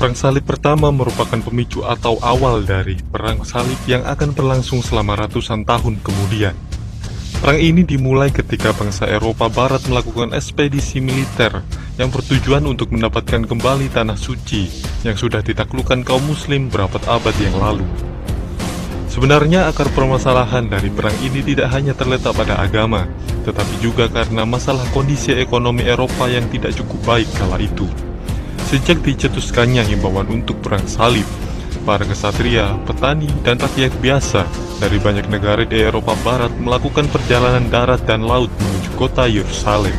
Perang Salib pertama merupakan pemicu atau awal dari Perang Salib yang akan berlangsung selama ratusan tahun kemudian. Perang ini dimulai ketika bangsa Eropa Barat melakukan ekspedisi militer yang bertujuan untuk mendapatkan kembali tanah suci yang sudah ditaklukkan kaum muslim berabad-abad yang lalu. Sebenarnya akar permasalahan dari perang ini tidak hanya terletak pada agama, tetapi juga karena masalah kondisi ekonomi Eropa yang tidak cukup baik kala itu. Sejak dicetuskannya himbauan untuk perang salib, para kesatria, petani, dan rakyat biasa dari banyak negara di Eropa Barat melakukan perjalanan darat dan laut menuju kota Yerusalem.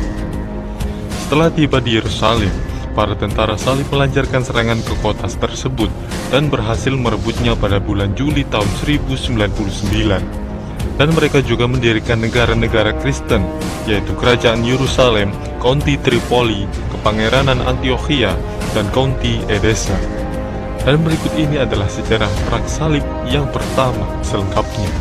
Setelah tiba di Yerusalem, para tentara salib melancarkan serangan ke kota tersebut dan berhasil merebutnya pada bulan Juli tahun 1099. Dan mereka juga mendirikan negara-negara Kristen, yaitu Kerajaan Yerusalem, County Tripoli, Kepangeranan Antiochia, dan County Edessa. Dan berikut ini adalah sejarah Perang Salib yang pertama selengkapnya.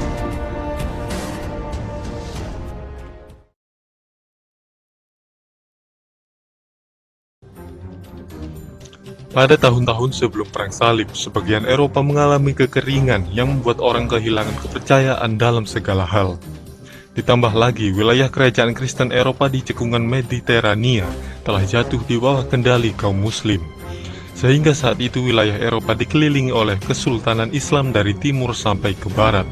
Pada tahun-tahun sebelum Perang Salib, sebagian Eropa mengalami kekeringan yang membuat orang kehilangan kepercayaan dalam segala hal. Ditambah lagi, wilayah kerajaan Kristen Eropa di cekungan Mediterania telah jatuh di bawah kendali kaum muslim. Sehingga saat itu wilayah Eropa dikelilingi oleh kesultanan Islam dari timur sampai ke barat.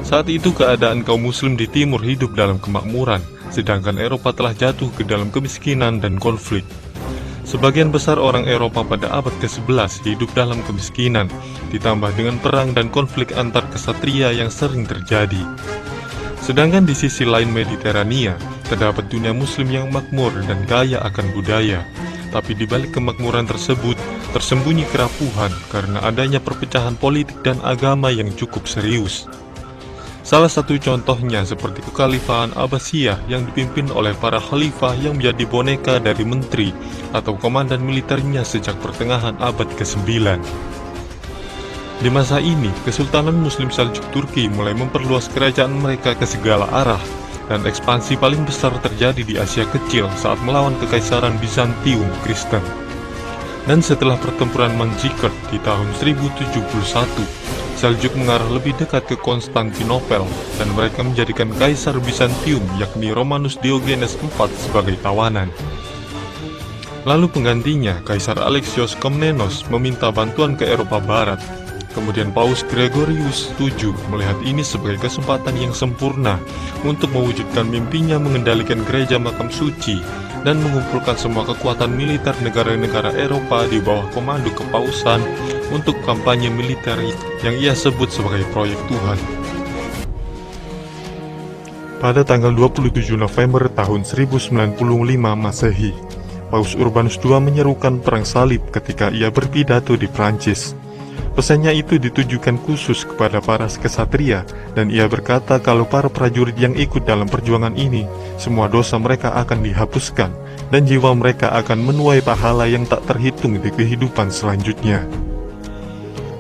Saat itu keadaan kaum muslim di timur hidup dalam kemakmuran, sedangkan Eropa telah jatuh ke dalam kemiskinan dan konflik. Sebagian besar orang Eropa pada abad ke-11 hidup dalam kemiskinan, ditambah dengan perang dan konflik antar kesatria yang sering terjadi. Sedangkan di sisi lain Mediterania, terdapat dunia muslim yang makmur dan kaya akan budaya. Tapi di balik kemakmuran tersebut, tersembunyi kerapuhan karena adanya perpecahan politik dan agama yang cukup serius. Salah satu contohnya seperti kekhalifahan Abbasiyah yang dipimpin oleh para khalifah yang menjadi boneka dari menteri atau komandan militernya sejak pertengahan abad ke-9. Di masa ini, Kesultanan Muslim Seljuk Turki mulai memperluas kerajaan mereka ke segala arah, dan ekspansi paling besar terjadi di Asia Kecil saat melawan Kekaisaran Bizantium Kristen. Dan setelah pertempuran Manzikert di tahun 1071, Seljuk mengarah lebih dekat ke Konstantinopel dan mereka menjadikan Kaisar Bizantium yakni Romanus Diogenes IV sebagai tawanan. Lalu penggantinya, Kaisar Alexios Komnenos meminta bantuan ke Eropa Barat. Kemudian Paus Gregorius VII melihat ini sebagai kesempatan yang sempurna untuk mewujudkan mimpinya mengendalikan gereja makam suci dan mengumpulkan semua kekuatan militer negara-negara Eropa di bawah komando kepausan untuk kampanye militer yang ia sebut sebagai proyek Tuhan. Pada tanggal 27 November tahun 1095 Masehi, Paus Urbanus II menyerukan perang salib ketika ia berpidato di Prancis. Pesannya itu ditujukan khusus kepada para kesatria, dan ia berkata kalau para prajurit yang ikut dalam perjuangan ini, semua dosa mereka akan dihapuskan, dan jiwa mereka akan menuai pahala yang tak terhitung di kehidupan selanjutnya.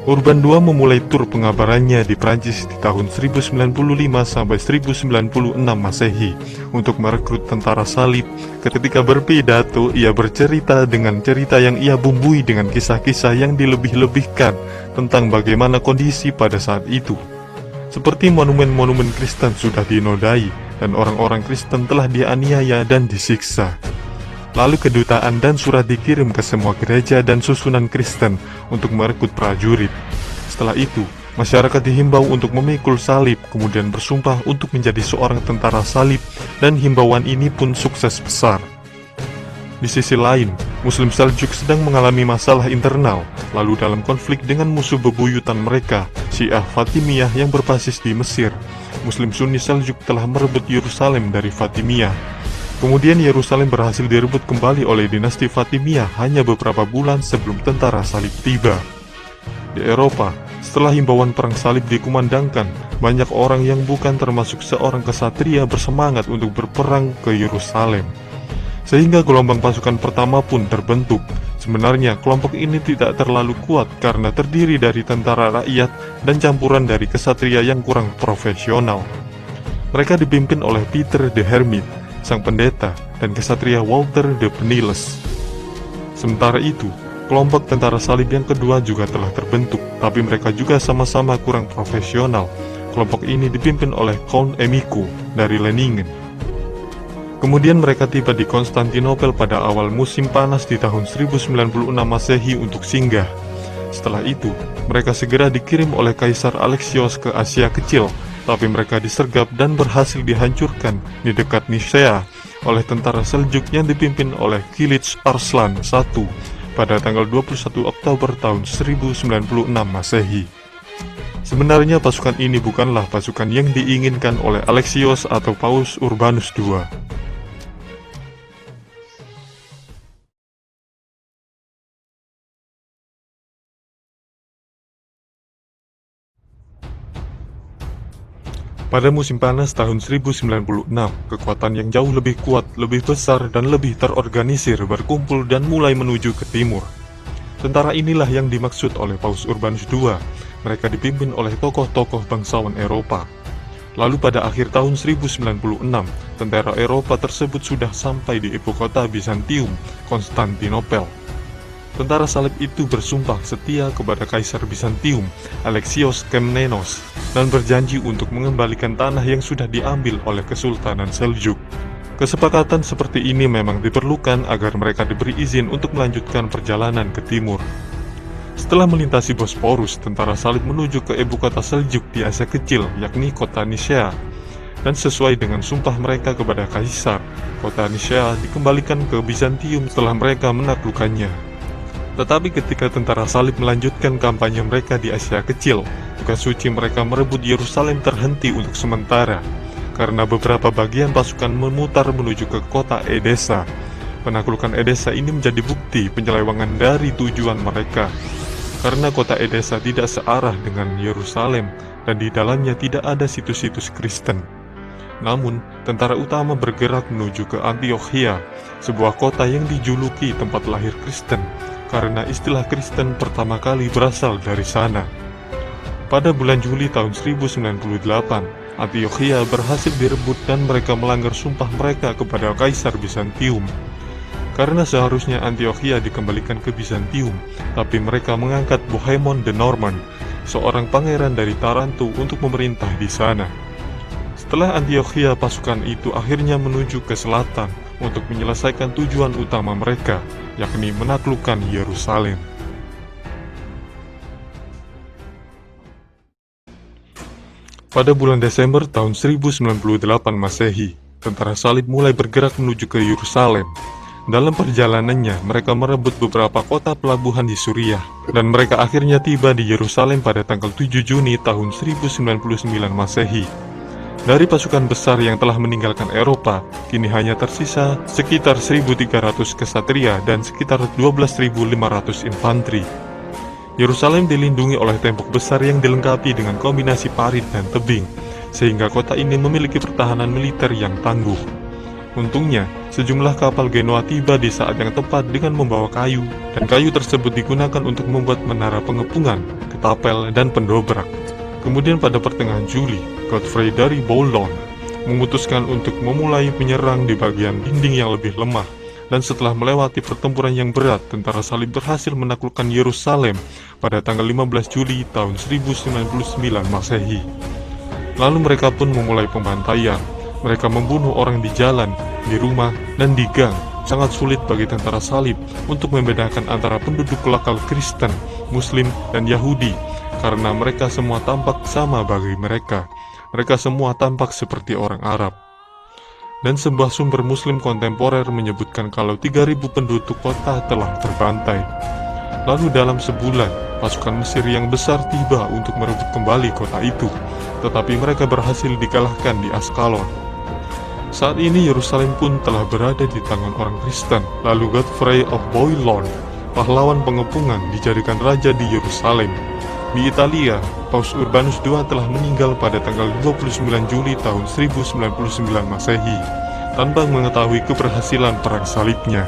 Urban II memulai tur pengabarannya di Prancis di tahun 1095 sampai 1096 Masehi untuk merekrut tentara salib. Ketika berpidato, ia bercerita dengan cerita yang ia bumbui dengan kisah-kisah yang dilebih-lebihkan tentang bagaimana kondisi pada saat itu. Seperti monumen-monumen Kristen sudah dinodai dan orang-orang Kristen telah dianiaya dan disiksa. Lalu kedutaan dan surat dikirim ke semua gereja dan susunan Kristen untuk merekrut prajurit. Setelah itu, masyarakat dihimbau untuk memikul salib, kemudian bersumpah untuk menjadi seorang tentara salib, dan himbauan ini pun sukses besar. Di sisi lain, Muslim Seljuk sedang mengalami masalah internal, lalu dalam konflik dengan musuh bebuyutan mereka, Syiah Fatimiyah yang berbasis di Mesir. Muslim Sunni Seljuk telah merebut Yerusalem dari Fatimiyah. Kemudian Yerusalem berhasil direbut kembali oleh dinasti Fatimiyah hanya beberapa bulan sebelum tentara salib tiba. Di Eropa, setelah himbauan perang salib dikumandangkan, banyak orang yang bukan termasuk seorang kesatria bersemangat untuk berperang ke Yerusalem. Sehingga gelombang pasukan pertama pun terbentuk. Sebenarnya kelompok ini tidak terlalu kuat karena terdiri dari tentara rakyat dan campuran dari kesatria yang kurang profesional. Mereka dipimpin oleh Peter the Hermit, sang pendeta, dan kesatria Walter the Penniless. Sementara itu, Kelompok tentara salib yang kedua juga telah terbentuk, tapi mereka juga sama-sama kurang profesional. Kelompok ini dipimpin oleh Count Emiku dari Leningen. Kemudian mereka tiba di Konstantinopel pada awal musim panas di tahun 1096 Masehi untuk singgah. Setelah itu, mereka segera dikirim oleh Kaisar Alexios ke Asia Kecil, tapi mereka disergap dan berhasil dihancurkan di dekat Nisea oleh tentara Seljuk yang dipimpin oleh Kilich Arslan I pada tanggal 21 Oktober tahun 1096 Masehi. Sebenarnya pasukan ini bukanlah pasukan yang diinginkan oleh Alexios atau Paus Urbanus II. Pada musim panas tahun 1096, kekuatan yang jauh lebih kuat, lebih besar, dan lebih terorganisir berkumpul dan mulai menuju ke timur. Tentara inilah yang dimaksud oleh Paus Urbanus II. Mereka dipimpin oleh tokoh-tokoh bangsawan Eropa. Lalu pada akhir tahun 1096, tentara Eropa tersebut sudah sampai di ibu kota Bizantium, Konstantinopel. Tentara salib itu bersumpah setia kepada Kaisar Bizantium, Alexios Komnenos, dan berjanji untuk mengembalikan tanah yang sudah diambil oleh Kesultanan Seljuk. Kesepakatan seperti ini memang diperlukan agar mereka diberi izin untuk melanjutkan perjalanan ke timur. Setelah melintasi Bosporus, tentara salib menuju ke ibu kota Seljuk di Asia Kecil, yakni kota Nisea. Dan sesuai dengan sumpah mereka kepada Kaisar, kota Nisea dikembalikan ke Bizantium setelah mereka menaklukkannya. Tetapi ketika tentara salib melanjutkan kampanye mereka di Asia Kecil, tugas suci mereka merebut Yerusalem terhenti untuk sementara, karena beberapa bagian pasukan memutar menuju ke kota Edessa. Penaklukan Edessa ini menjadi bukti penyelewangan dari tujuan mereka, karena kota Edessa tidak searah dengan Yerusalem, dan di dalamnya tidak ada situs-situs Kristen. Namun, tentara utama bergerak menuju ke Antiochia, sebuah kota yang dijuluki tempat lahir Kristen, karena istilah Kristen pertama kali berasal dari sana. Pada bulan Juli tahun 1098, Antiochia berhasil direbut dan mereka melanggar sumpah mereka kepada Kaisar Bizantium. Karena seharusnya Antiochia dikembalikan ke Bizantium, tapi mereka mengangkat Bohemond the Norman, seorang pangeran dari Taranto untuk memerintah di sana. Setelah Antiochia, pasukan itu akhirnya menuju ke selatan untuk menyelesaikan tujuan utama mereka, yakni menaklukkan Yerusalem. Pada bulan Desember tahun 1098 Masehi, tentara salib mulai bergerak menuju ke Yerusalem. Dalam perjalanannya, mereka merebut beberapa kota pelabuhan di Suriah, dan mereka akhirnya tiba di Yerusalem pada tanggal 7 Juni tahun 1099 Masehi. Dari pasukan besar yang telah meninggalkan Eropa, kini hanya tersisa sekitar 1.300 kesatria dan sekitar 12.500 infanteri. Yerusalem dilindungi oleh tembok besar yang dilengkapi dengan kombinasi parit dan tebing, sehingga kota ini memiliki pertahanan militer yang tangguh. Untungnya, sejumlah kapal Genoa tiba di saat yang tepat dengan membawa kayu, dan kayu tersebut digunakan untuk membuat menara pengepungan, ketapel, dan pendobrak. Kemudian pada pertengahan Juli, Godfrey dari Boulogne memutuskan untuk memulai menyerang di bagian dinding yang lebih lemah, dan setelah melewati pertempuran yang berat, tentara salib berhasil menaklukkan Yerusalem pada tanggal 15 Juli tahun 1099 Masehi. Lalu mereka pun memulai pembantaian. Mereka membunuh orang di jalan, di rumah, dan di gang. Sangat sulit bagi tentara salib untuk membedakan antara penduduk lokal Kristen, Muslim, dan Yahudi, karena mereka semua tampak sama bagi mereka. Mereka semua tampak seperti orang Arab. Dan sebuah sumber Muslim kontemporer menyebutkan kalau 3.000 penduduk kota telah terbantai. Lalu dalam sebulan, pasukan Mesir yang besar tiba untuk merebut kembali kota itu, tetapi mereka berhasil dikalahkan di Askalon. Saat ini Yerusalem pun telah berada di tangan orang Kristen. Lalu Godfrey of Bouillon, pahlawan pengepungan, dijadikan raja di Yerusalem. Di Italia, Paus Urbanus II telah meninggal pada tanggal 29 Juli tahun 1099 Masehi, tanpa mengetahui keberhasilan perang salibnya.